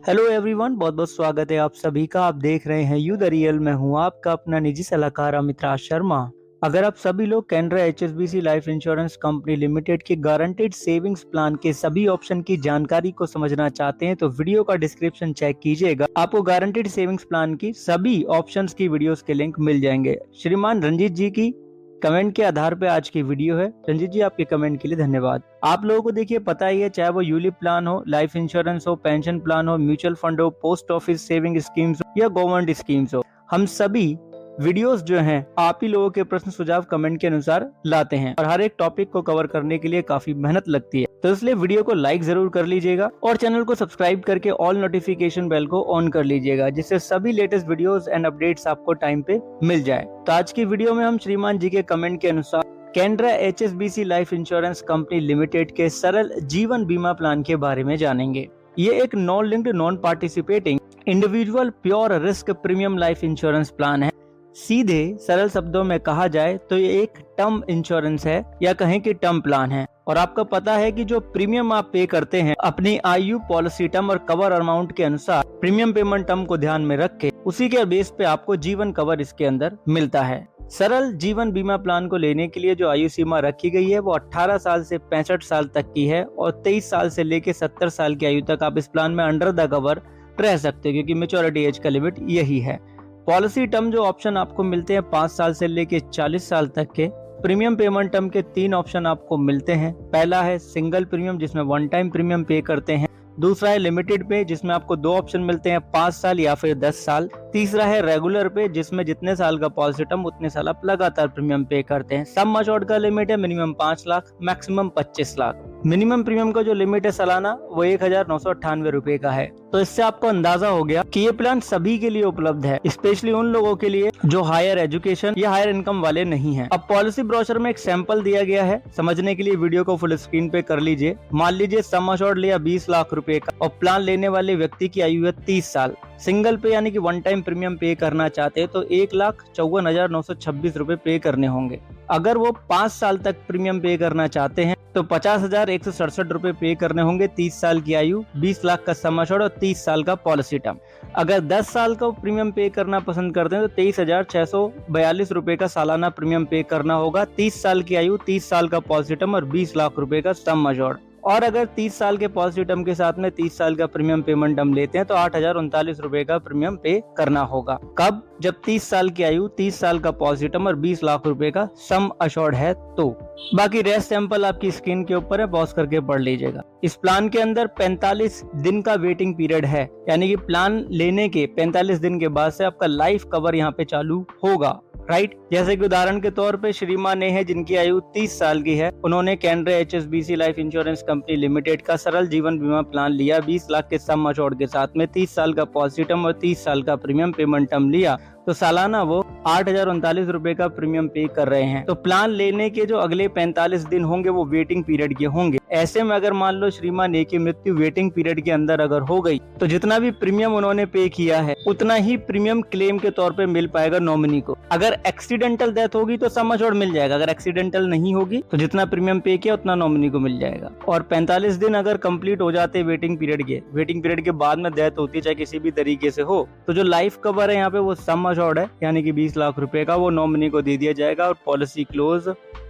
Hello everyone, बहुत बहुत स्वागत है आप सभी का। आप देख रहे हैं यू द रियल। मैं हूं आपका अपना निजी सलाहकार अमित शर्मा। अगर आप सभी लोग Canara HSBC life insurance company limited के गारंटेड सेविंग्स प्लान के सभी ऑप्शन की जानकारी को समझना चाहते हैं तो वीडियो का डिस्क्रिप्शन चेक कीजिएगा। आपको गारंटेड सेविंग्स प्लान की सभी ऑप्शंस की वीडियोस के लिंक मिल जाएंगे। श्रीमान रंजीत जी की कमेंट के आधार पे आज की वीडियो है। रंजीत जी, आपके कमेंट के लिए धन्यवाद। आप लोगों को देखिए पता ही है, चाहे वो यूलिप प्लान हो, लाइफ इंश्योरेंस हो, पेंशन प्लान हो, म्यूचुअल फंड हो, पोस्ट ऑफिस सेविंग स्कीम्स हो या गवर्नमेंट स्कीम्स हो, हम सभी वीडियोस जो हैं आप ही लोगों के प्रश्न सुझाव कमेंट के अनुसार लाते हैं और हर एक टॉपिक को कवर करने के लिए काफी मेहनत लगती है। तो इसलिए वीडियो को लाइक जरूर कर लीजिएगा और चैनल को सब्सक्राइब करके ऑल नोटिफिकेशन बेल को ऑन कर लीजिएगा, जिससे सभी लेटेस्ट वीडियोस एंड अपडेट्स आपको टाइम पे मिल जाए। तो आज की वीडियो में हम श्रीमान जी के कमेंट के अनुसार Canara HSBC life insurance company limited के सरल जीवन बीमा प्लान के बारे में जानेंगे। ये एक non linked non participating individual pure risk premium life insurance plan है। सीधे सरल शब्दों में कहा जाए तो ये एक टर्म इंश्योरेंस है या कहें कि टर्म प्लान है। और आपको पता है कि जो प्रीमियम आप पे करते हैं अपनी आयु, पॉलिसी टर्म और कवर अमाउंट के अनुसार प्रीमियम पेमेंट टर्म को ध्यान में रख के उसी के बेस पे आपको जीवन कवर इसके अंदर मिलता है। सरल जीवन बीमा प्लान को लेने के लिए जो आयु सीमा रखी गई है वो 18 साल से 65 साल तक की है और 23 साल से लेके 70 साल की आयु तक आप इस प्लान में अंडर द कवर रह सकते हो, क्योंकि मेच्योरिटी एज का लिमिट यही है। पॉलिसी टर्म जो ऑप्शन आपको मिलते हैं 5 साल से लेके 40 साल तक के। प्रीमियम पेमेंट टर्म के 3 ऑप्शन आपको मिलते हैं। पहला है सिंगल प्रीमियम, जिसमें वन टाइम प्रीमियम पे करते हैं। दूसरा है लिमिटेड पे, जिसमें आपको 2 ऑप्शन मिलते हैं, 5 साल या फिर 10 साल। तीसरा है रेगुलर पे, जिसमें जितने साल का पॉलिसी टर्म उतने साल आप लगातार प्रीमियम पे करते हैं। सम अश्योर्ड का लिमिट है minimum 5 lakh, maximum 25 lakh. Minimum premium का जो लिमिट है सालाना वो 1998 रुपए का है। तो इससे आपको अंदाजा हो गया कि ये प्लान सभी के लिए उपलब्ध है, स्पेशली उन लोगों के लिए जो हायर एजुकेशन या हायर इनकम वाले नहीं हैं। अब पॉलिसी ब्रोशर में एक सैंपल दिया गया है, समझने के लिए वीडियो को फुल स्क्रीन पे कर लीजिए। मान लीजिए सम अश्योर्ड लिया 20 लाख रुपए का और प्लान लेने वाले व्यक्ति की आयु है 30 साल। सिंगल पे यानी कि वन टाइम प्रीमियम पे करना चाहते हैं तो 1,54,926 रुपए पे करने होंगे। अगर वो 5 साल तक प्रीमियम पे करना चाहते हैं तो 50,167 रुपए पे करने होंगे। 30 साल की आयु, 20 लाख का सम अश्योर्ड और 30 साल का पॉलिसी टर्म। अगर 10 साल का प्रीमियम पे करना पसंद करते हैं तो 23,642 रुपए का सालाना प्रीमियम पे करना होगा। 30 साल की आयु, 30 साल का पॉलिसी टर्म और 20 लाख रुपए का सम अश्योर्ड। और अगर 30 साल के पॉलिसी टर्म के साथ में 30 साल का प्रीमियम पेमेंट टर्म लेते हैं तो 8,039 रुपए का प्रीमियम पे करना होगा। कब? जब 30 साल की आयु, 30 साल का पॉलिसी टर्म और 20 लाख रुपए का सम अश्योर्ड है तो। बाकी रेस्ट सैंपल आपकी स्क्रीन के ऊपर है, पॉज करके पढ़ लीजिएगा। इस प्लान के अंदर 45 दिन का वेटिंग पीरियड है, यानी कि प्लान लेने के 45 दिन के बाद से आपका लाइफ कवर यहाँ पे चालू होगा। राइट, जैसे कि उदाहरण के तौर पे श्रीमान ने है जिनकी आयु 30 साल की है, उन्होंने Canara HSBC life insurance company limited का सरल जीवन बीमा प्लान लिया 20 लाख के सम अश्योर्ड के साथ में। 30 साल का पॉलिसी टर्म और 30 साल का प्रीमियम पेमेंट टर्म लिया तो सालाना वो 8,039 रुपए का प्रीमियम पे कर रहे हैं। तो प्लान लेने के जो अगले 45 दिन होंगे वो वेटिंग पीरियड के होंगे। ऐसे में अगर मान लो श्रीमान ए की मृत्यु वेटिंग पीरियड के अंदर अगर हो गई तो जितना भी प्रीमियम उन्होंने पे किया है उतना ही प्रीमियम क्लेम के तौर पे मिल पाएगा नॉमिनी को। अगर एक्सीडेंटल डेथ होगी तो सम अश्योर्ड मिल जाएगा, अगर एक्सीडेंटल नहीं होगी तो जितना प्रीमियम पे किया उतना नॉमिनी को मिल जाएगा। और 45 दिन अगर कंप्लीट हो जाते वेटिंग पीरियड के बाद में डेथ होती है चाहे किसी भी तरीके से हो, तो जो लाइफ कवर है यहाँ पे वो सम अश्योर्ड है यानी कि 20 लाख रुपए का, वो नॉमिनी को दे दिया जाएगा और पॉलिसी क्लोज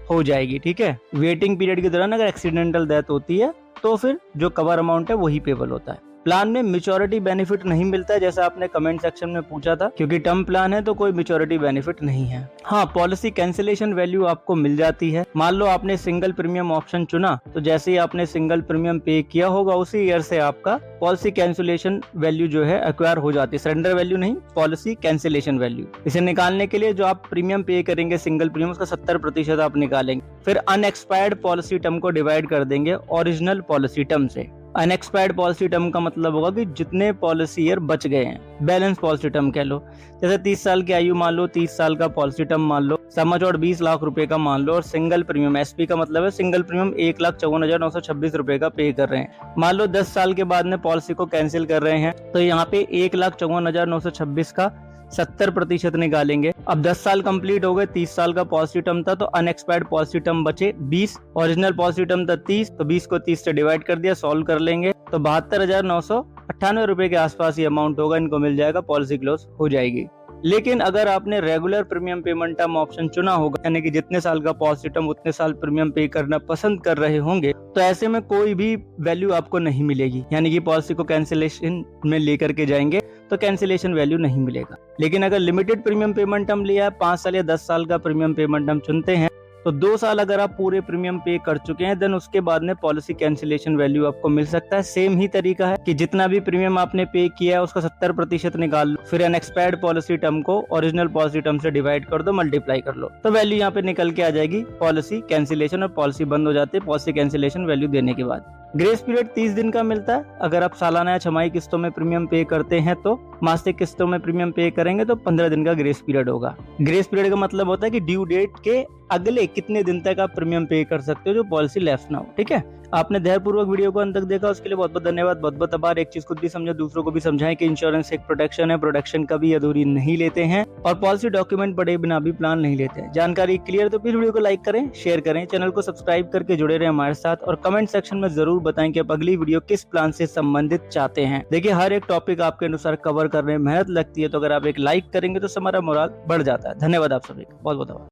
हो जाएगी। ठीक है, वेटिंग पीरियड के दौरान अगर एक्सीडेंटल डेथ होती है तो फिर जो कवर अमाउंट है वही पेबल होता है। प्लान में मेच्योरिटी बेनिफिट नहीं मिलता है, जैसा आपने कमेंट सेक्शन में पूछा था, क्योंकि टर्म प्लान है तो कोई मेच्योरिटी बेनिफिट नहीं है। हाँ, पॉलिसी कैंसिलेशन वैल्यू आपको मिल जाती है। मान लो आपने सिंगल प्रीमियम ऑप्शन चुना तो जैसे ही आपने सिंगल प्रीमियम पे किया होगा उसी ईयर से आपका पॉलिसी कैंसिलेशन वैल्यू जो है एक्वायर हो जाती है। सरेंडर वैल्यू नहीं, पॉलिसी कैंसिलेशन वैल्यू। इसे निकालने के लिए जो आप प्रीमियम पे करेंगे सिंगल प्रीमियम, उसका 70% आप निकालेंगे। फिर अनएक्सपायर्ड पॉलिसी टर्म को डिवाइड कर देंगे ओरिजिनल पॉलिसी टर्म से। अनएक्सपायर्ड पॉलिसी टर्म का मतलब होगा कि जितने पॉलिसी ईयर बच गए हैं, बैलेंस पॉलिसी टर्म कह लो। जैसे 30 साल की आयु मान लो, 30 साल का पॉलिसी टर्म मान लो, सम अश्योर्ड 20 लाख रुपए का मान लो और सिंगल प्रीमियम एसपी का मतलब है सिंगल प्रीमियम 1,54,926 रुपए का पे कर रहे हैं। मान लो 10 साल के बाद में पॉलिसी को कैंसिल कर रहे हैं तो यहाँ पे 1,54,926 का 70% निकालेंगे। अब 10 साल कंप्लीट हो गए, 30 साल का पॉलिसी टर्म था तो अनएक्सपायर्ड पॉलिसी टर्म बचे 20, ओरिजिनल पॉलिसी टर्म था 30, तो 20 को 30 से डिवाइड कर दिया, सॉल्व कर लेंगे। तो 72,998 रुपए के आसपास ये अमाउंट होगा, इनको मिल जाएगा, पॉलिसी क्लोज हो जाएगी। लेकिन अगर आपने regular premium payment term option चुना होगा, यानी कि जितने साल का पॉलिसी टर्म उतने साल प्रीमियम पे करना पसंद कर रहे होंगे, तो ऐसे में कोई भी वैल्यू आपको नहीं मिलेगी, यानी कि पॉलिसी को कैंसिलेशन में लेकर के जाएंगे तो कैंसिलेशन वैल्यू नहीं मिलेगा। लेकिन अगर लिमिटेड प्रीमियम पेमेंट टर्म लिया है, 5 साल या 10 साल का प्रीमियम पेमेंट टर्म चुनते हैं, तो 2 साल अगर आप पूरे प्रीमियम पे कर चुके हैं, देन उसके बाद में पॉलिसी कैंसिलेशन वैल्यू आपको मिल सकता है। सेम ही तरीका है कि जितना भी प्रीमियम आपने पे किया है उसका 70% निकाल लो, फिर अनएक्सपायर्ड पॉलिसी टर्म को ओरिजिनल पॉलिसी टर्म से डिवाइड कर दो, मल्टीप्लाई कर लो, तो वैल्यू यहाँ पे निकल के आ जाएगी पॉलिसी कैंसिलेशन, और पॉलिसी बंद हो जाती है पॉलिसी कैंसिलेशन वैल्यू देने के बाद। ग्रेस पीरियड 30 दिन का मिलता है। अगर आप सालाना या छमाही किस्तों में प्रीमियम पे करते हैं तो मासिक किस्तों में प्रीमियम पे करेंगे तो 15 दिन का ग्रेस पीरियड होगा। ग्रेस पीरियड का मतलब होता है कि ड्यू डेट के अगले कितने दिन तक आप प्रीमियम पे कर सकते हो जो पॉलिसी लैप्स ना हो। ठीक है, आपने धैर्यपूर्वक वीडियो को अंत तक देखा, उसके लिए बहुत बहुत धन्यवाद, बहुत बहुत आभार। एक चीज खुद भी समझे, दूसरों को भी समझाएं कि इंश्योरेंस एक प्रोटेक्शन है, प्रोटेक्शन कभी अधूरी नहीं लेते हैं, और पॉलिसी डॉक्यूमेंट पढ़े बिना भी प्लान नहीं लेते हैं। जानकारी क्लियर तो प्लीज वीडियो को लाइक करें, शेयर करें, चैनल को सब्सक्राइब करके जुड़े रहें हमारे साथ, और कमेंट सेक्शन में जरूर बताएं कि आप अगली वीडियो किस प्लान से संबंधित चाहते हैं। देखिए, हर एक टॉपिक आपके अनुसार कवर करने में मेहनत लगती है, तो अगर आप एक लाइक करेंगे तो हमारा मोराल बढ़ जाता है। धन्यवाद आप सभी का, बहुत बहुत आभार।